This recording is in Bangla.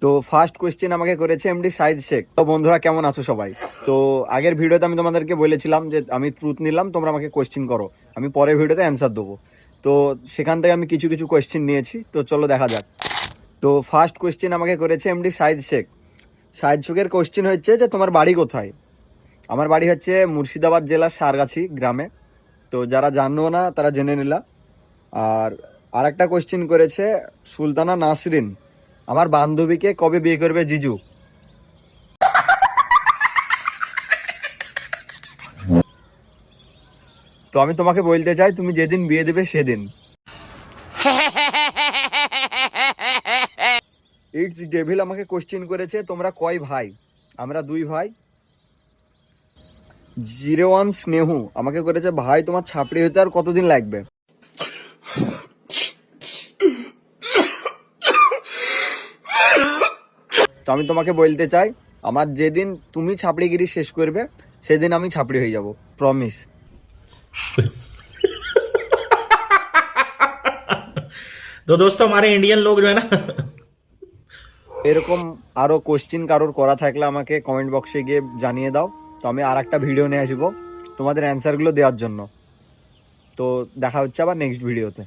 তো ফার্স্ট কোয়েশ্চেন আমাকে করেছে এমডি শাহিদ শেখ। তো বন্ধুরা কেমন আছো সবাই? তো আগের ভিডিওতে আমি তোমাদেরকে বলেছিলাম যে আমি ট্রুথ নিলাম, তোমরা আমাকে কোয়েশ্চেন করো, আমি পরের ভিডিওতে অ্যান্সার দেবো। তো সেখান থেকে আমি কিছু কিছু কোয়েশ্চেন নিয়েছি, তো চলো দেখা যাক। তো ফার্স্ট কোয়েশ্চেন আমাকে করেছে এমডি শাহিদ শেখ। শাহিদ শেখের কোয়েশ্চেন হচ্ছে যে তোমার বাড়ি কোথায়? আমার বাড়ি হচ্ছে মুর্শিদাবাদ জেলার সারগাছি গ্রামে। তো যারা জানো না তারা জেনে নিলা। আর আরেকটা কোয়েশ্চেন করেছে সুলতানা নাসরিন, আমার বান্ধবীকে কবে বিয়ে করবে জিজু? তো আমি তোমাকে বলতে চাই তুমি যেদিন বিয়ে দেবে সেদিন। ইটস ডেভিল আমাকে কোশ্চেন করেছে তোমরা কয় ভাই? আমরা 2 ভাই। 01 স্নেহু আমাকে করেছে ভাই তোমার ছাপড়ি হতে আর কতদিন লাগবে? তো আমি তোমাকে বলতে চাই আমার যেদিন তুমি ছাপড়িগিরি শেষ করবে সেদিন আমি ছাপড়ি হয়ে যাব, প্রমিস। तो दोस्तों हमारे इंडियन लोग जो है ना এরকম আরো কোশ্চেন কারোর করা থাকলে আমাকে কমেন্ট বক্সে গিয়ে জানিয়ে দাও। তো আমি আর একটা ভিডিও নিয়ে আসবো তোমাদের অ্যান্সারগুলো দেওয়ার জন্য। তো দেখা হচ্ছে আবার নেক্সট ভিডিওতে।